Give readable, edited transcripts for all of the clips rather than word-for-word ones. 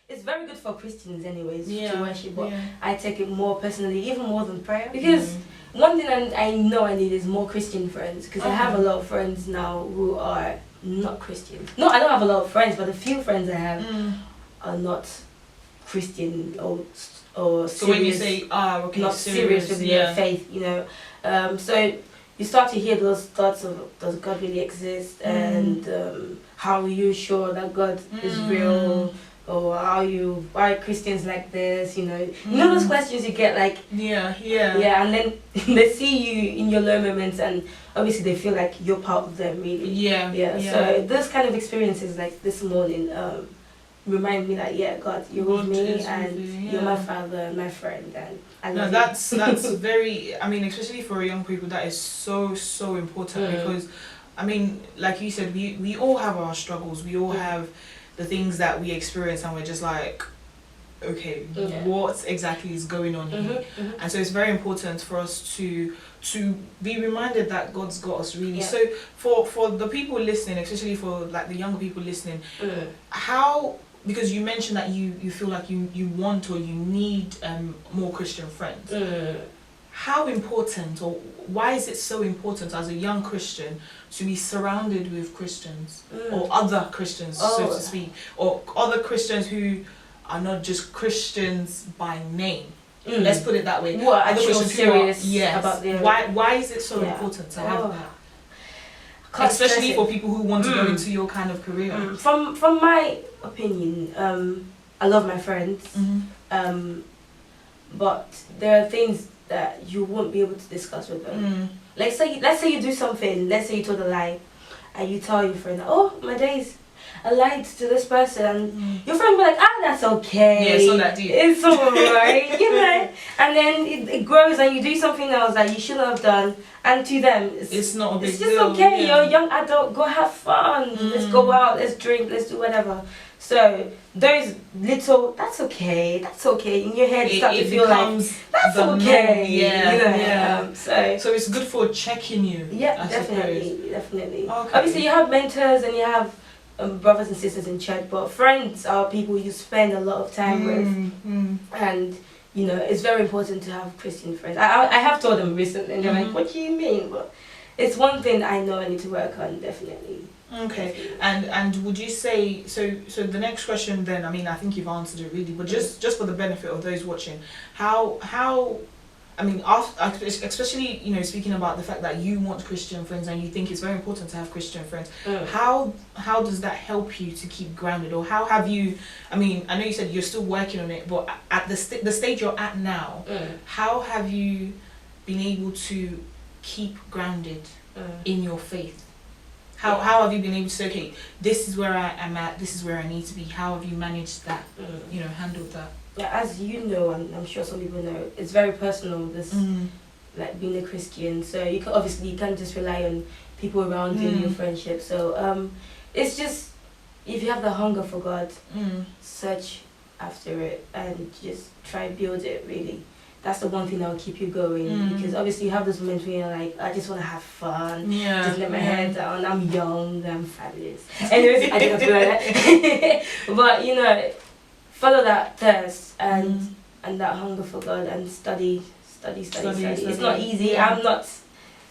It's very good for Christians anyways Yeah, to worship, but yeah. I take it more personally, even more than prayer, because one thing I know I need is more Christian friends, because I have a lot of friends now who are not Christian. No, I don't have a lot of friends, but the few friends I have are not Christian or serious. So when you say not serious with their faith, you know. So you start to hear those thoughts of, does God really exist, and how are you sure that God is real, or why are Christians like this, you know those questions you get, like and then they see you in your low moments, and obviously they feel like you're part of them, really. So those kind of experiences, like this morning, remind me that God, you're with me, and you're my father and my friend, and I love you. That's very, I mean, especially for young people, that is so important, because I mean, like you said, we all have our struggles, we all have the things that we experience, and we're just like, okay, what exactly is going on here? And so it's very important for us to be reminded that God's got us, really. So for the people listening, especially for like the younger people listening, how, because you mentioned that you feel like you want or you need more Christian friends. How important, or why is it so important as a young Christian to be surrounded with Christians, or other Christians, so to speak, or other Christians who are not just Christians by name? Let's put it that way. What, are you serious about their... Why is it so important to have that? Especially for people who want to go into your kind of career. From my opinion, I love my friends, but there are things that you won't be able to discuss with them. Let's say you do something, let's say you told a lie, and you tell your friend, oh, my days, I lied to this person, and your friend will be like, that's okay. Yeah, it's not that deep. It's alright, you know. And then it grows, and you do something else that you shouldn't have done, and to them, it's not a big deal. It's just okay. You're a young adult. Go have fun. Let's go out. Let's drink. Let's do whatever. So those little, that's okay. In your head, start to feel like that's okay. So it's good for checking you. Yeah, definitely. Okay. Obviously, you have mentors and you have brothers and sisters in church, but friends are people you spend a lot of time with, and it's very important to have Christian friends. I have told them recently, and they're like, "What do you mean?" But it's one thing I know I need to work on, definitely. Okay, and would you say so the next question then, I mean, I think you've answered it really, but just for the benefit of those watching, how I mean, especially speaking about the fact that you want Christian friends and you think it's very important to have Christian friends, how does that help you to keep grounded, or how have you, I mean, I know you said you're still working on it, but at the stage you're at now, how have you been able to keep grounded in your faith? How have you been able to say, okay, this is where I am at, this is where I need to be? How have you managed that, handled that? Yeah, as you know, and I'm sure some people know, it's very personal, this like being a Christian. So you can't just rely on people around you in your friendship. So it's just, if you have the hunger for God, search after it and just try build it, really. That's the one thing that will keep you going, because obviously you have those moments where you're like, I just want to have fun, just let my head down, I'm young, I'm fabulous. Anyways, I don't feel like that. But follow that thirst and that hunger for God, and study. It's not easy. I'm not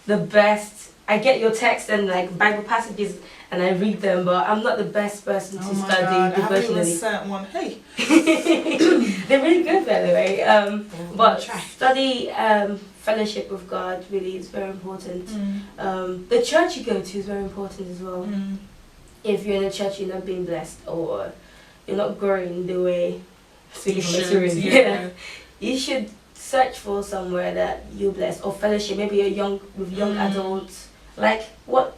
the best. I get your text and like Bible passages and I read them, but I'm not the best person to study devotionally. Certain one. Hey, they're really good, by the way. But study, fellowship with God really is very important. The church you go to is very important as well. If you're in a church you're not being blessed, or you're not growing the way you should search for somewhere that you're blessed, or fellowship. Maybe you're with young adults, like what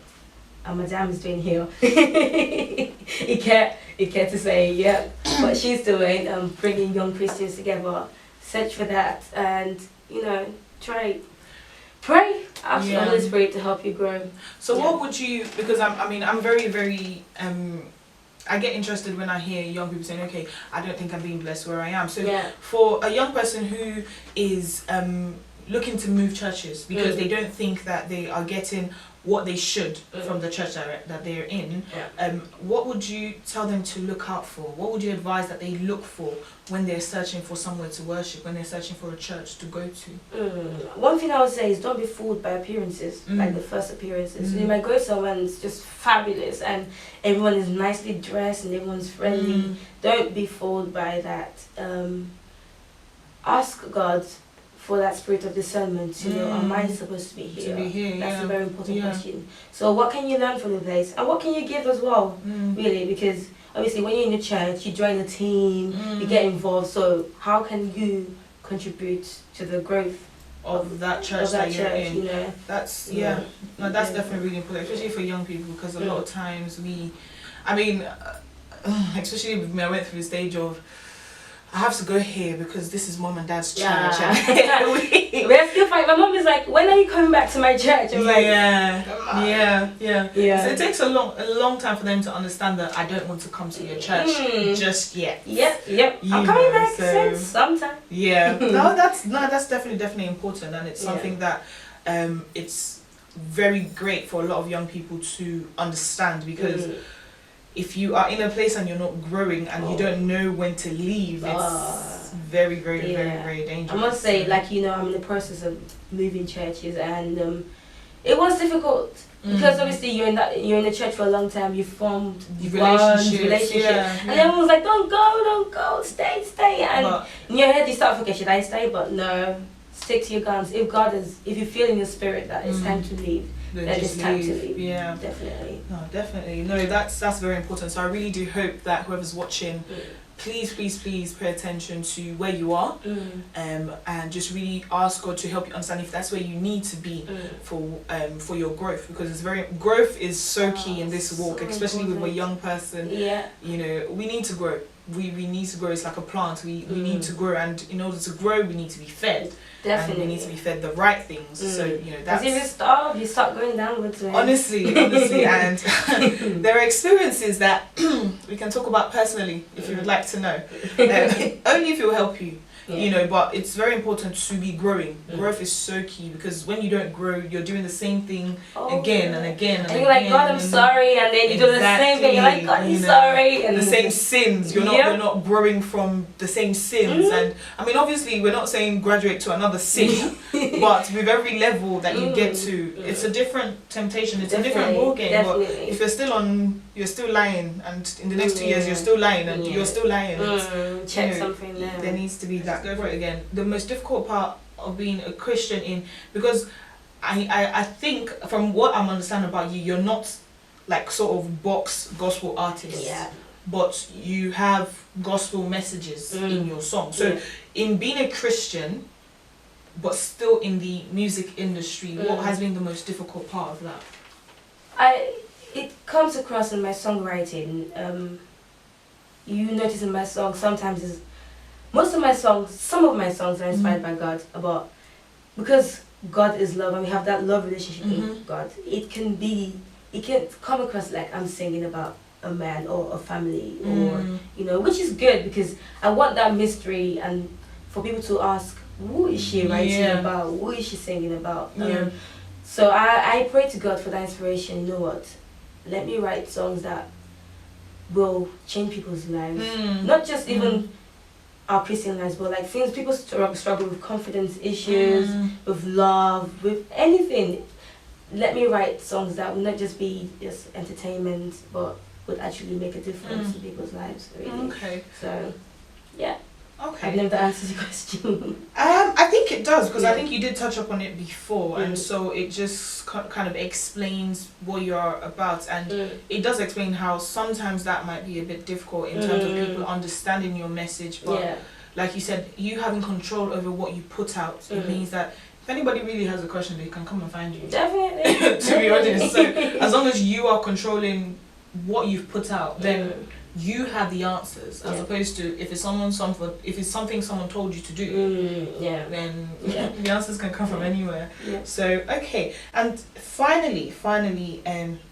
a madame is doing here. you care to say what she's doing, bringing young Christians together. Search for that, and pray, ask the Holy Spirit to help you grow. So what would you, because I'm very, very I get interested when I hear young people saying, okay, I don't think I'm being blessed where I am. So for a young person who is looking to move churches because they don't think that they are getting what they should from the church that they're in, what would you tell them to look out for? What would you advise that they look for when they're searching for somewhere to worship, when they're searching for a church to go to? One thing I would say is don't be fooled by appearances, like the first appearances. You might go somewhere and it's just fabulous and everyone is nicely dressed and everyone's friendly. Don't be fooled by that. Ask God for that spirit of discernment to know, am I supposed to be here? That's a very important question. So what can you learn from the place? And what can you give as well, really? Because obviously when you're in the church, you join a team, you get involved. So how can you contribute to the growth of that church that you're in? You know? That's, that's definitely really important, especially for young people, because a lot of times especially with me, I went through the stage of, I have to go here because this is mom and dad's church. We're still fighting. My mom is like, when are you coming back to my church? I'm like, So it takes a long time for them to understand that I don't want to come to your church just yet. I'm coming back sometime. That's definitely important, and it's something that it's very great for a lot of young people to understand, because if you are in a place and you're not growing and you don't know when to leave, it's very dangerous. I must say, I'm in the process of moving churches, and it was difficult because obviously you're in the church for a long time. You formed relationships, and everyone was like, "Don't go, stay," and in your head you start thinking, "Should I stay?" But no, stick to your guns. If you feel in your spirit that it's time to leave, then it's time to leave. Definitely. No, that's very important. So I really do hope that whoever's watching, please pay attention to where you are, and just really ask God to help you understand if that's where you need to be for your growth, because growth is so key in this walk, especially with a young person. You know, we need to grow. We need to grow. It's like a plant. We need to grow, and in order to grow, we need to be fed. Definitely. And we need to be fed the right things. So, that's... If you starve, you start going downwards. Honestly. And there are experiences that we can talk about personally, if you would like to know. Only if it will help you. But it's very important to be growing. Growth is so key, because when you don't grow, you're doing the same thing again and again. And you're like, God, I'm sorry, and then you do the same thing. You're like, God, I'm sorry, and the same sins. You're not growing from the same sins. And I mean, obviously, we're not saying graduate to another sin, but with every level that you get to, it's a different temptation. It's a different ball game. But if you're still lying, and in the next 2 years you're still lying, and you're still lying. Check something there. There needs to be that. Go for it again. The most difficult part of being a Christian because I think from what I'm understanding about you, you're not like sort of box gospel artist, but you have gospel messages in your song. So in being a Christian but still in the music industry, what has been the most difficult part of that? It comes across in my songwriting. You notice in my songs sometimes some of my songs are inspired by God, because God is love and we have that love relationship with God. It can come across like I'm singing about a man or a family, or which is good, because I want that mystery and for people to ask, who is she writing about? Who is she singing about? So I pray to God for that inspiration. You know what? Let me write songs that will change people's lives, not just even our Christian lives, but like things people struggle with, confidence issues, with love, with anything. Let me write songs that will not just be just entertainment, but would actually make a difference in people's lives. Really. Okay. So, yeah. Okay. I don't know if that answers your question. I think it does, because I think you did touch upon it before, and so it just kind of explains what you're about, and it does explain how sometimes that might be a bit difficult in terms of people understanding your message, but like you said, you having control over what you put out, it means that if anybody really has a question, they can come and find you. Definitely. To be honest, so as long as you are controlling what you've put out, then you have the answers, as opposed to if it's something someone told you to do, then the answers can come from anywhere. So okay, and finally,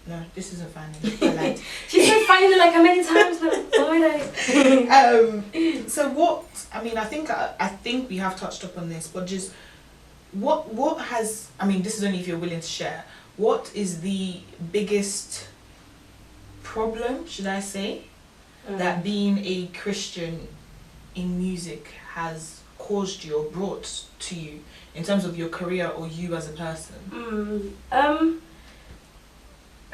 no, this isn't finally. She said finally like how many times now? Oh my days. So what? I mean, I think we have touched upon this, but just what has? I mean, this is only if you're willing to share. what is the biggest problem, should I say, that being a Christian in music has caused you or brought to you in terms of your career or you as a person?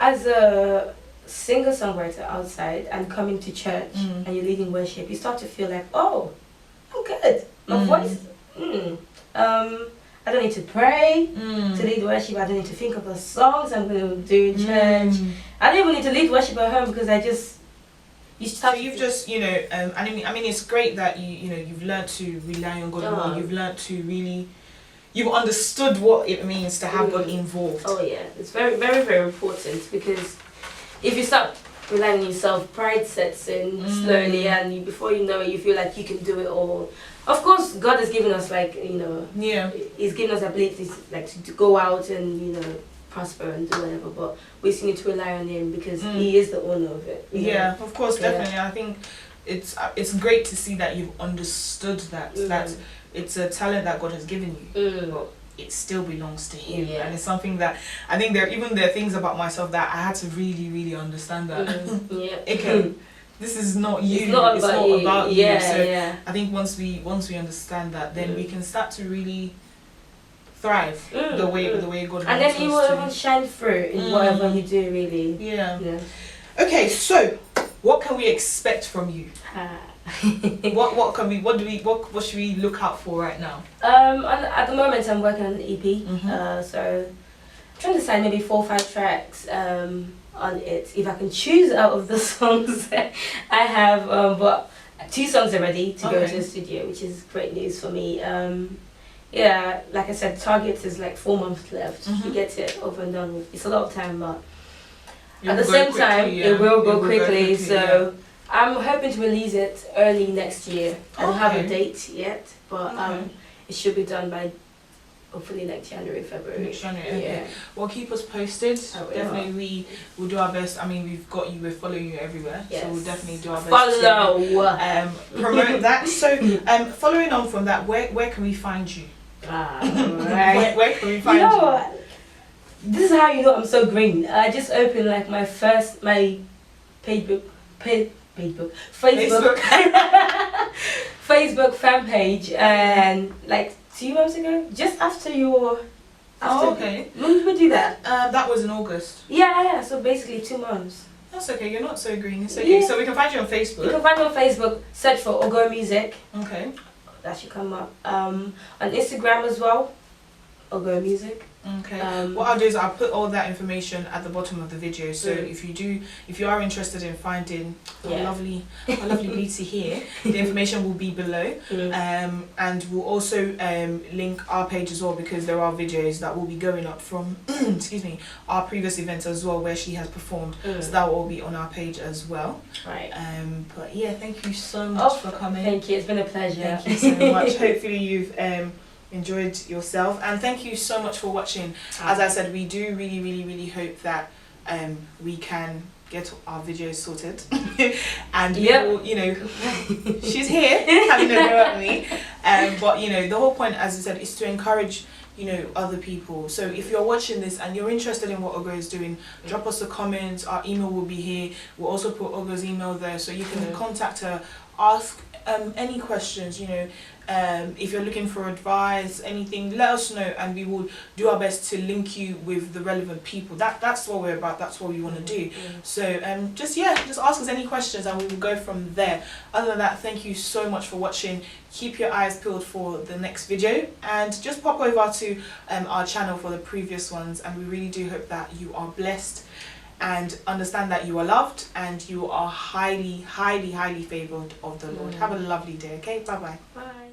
As a singer-songwriter outside and coming to church and you're leading worship, you start to feel like, oh, I'm good. My voice, I don't need to pray to lead worship. I don't need to think of the songs I'm going to do in church. I don't even need to lead worship at home because I just... So you've just, you know, I mean, it's great that you've learned to rely on God more. You've learned to really... You've understood what it means to have God involved. Oh yeah, it's very, very, very important, because if you start relying on yourself, pride sets in slowly, and before you know it, you feel like you can do it all. Of course, God has given us, like, you know, He's given us abilities like to go out and, you know, prosper and do whatever, but we still need to rely on Him because He is the owner of it. Yeah, of course, definitely. I think it's great to see that you've understood that that it's a talent that God has given you, but it still belongs to Him, and it's something that I think there are things about myself that I had to really, really understand that. Okay, this is not you. It's not about you. So I think once we understand that, then we can start to really thrive the way God wants us to. And then He will even shine through in whatever you do, really. Yeah. Okay, so what can we expect from you? What should we look out for right now? At the moment I'm working on an EP, so I'm trying to decide maybe 4 or 5 tracks on it, if I can choose out of the songs I have, but 2 songs are ready to go to the studio, which is great news for me. Yeah, like I said, target is like 4 months left to get it over and done with. It's a lot of time, but at the same time it will go quickly, so I'm hoping to release it early next year. I don't have a date yet, but it should be done by hopefully like January, February. Next January, Well, keep us posted. Definitely, we will do our best. I mean, we're following you everywhere, so we'll definitely do our best to promote that. So, following on from that, where can we find you? Where can we find you? This is how you know I'm so green. I just opened like my Facebook Facebook fan page, and like 2 months ago, just after your... okay. When did we do that? That was in August. Yeah, so basically 2 months. That's okay, you're not so green, it's okay. So we can find you on Facebook. You can find me on Facebook, search for Ogo Music. Okay. That should come up. On Instagram as well, Ogo Music. Okay. What I'll do is I'll put all that information at the bottom of the video. So if you are interested in finding our lovely beauty here, the information will be below. And we'll also link our page as well, because there are videos that will be going up from excuse me, our previous events as well where she has performed. So that will all be on our page as well. Right. But yeah, thank you so much for coming. Thank you. It's been a pleasure. Thank you so much. Hopefully you've enjoyed yourself, and thank you so much for watching. As I said, we do really, really, really hope that we can get our videos sorted and we will, you know, she's here having a go at me, but you know, the whole point, as I said, is to encourage, you know, other people. So if you're watching this and you're interested in what Ogo is doing, drop us a comment. Our email will be here. We'll also put Ogo's email there, so you can contact her, ask any questions, you know. If you're looking for advice, anything, let us know, and we will do our best to link you with the relevant people. That's what we're about. That's what we want to do. So just ask us any questions and we will go from there. Other than that, thank you so much for watching. Keep your eyes peeled for the next video, and just pop over to our channel for the previous ones, and we really do hope that you are blessed and understand that you are loved and you are highly, highly, highly favoured of the Lord. Have a lovely day, okay? Bye-bye. Bye.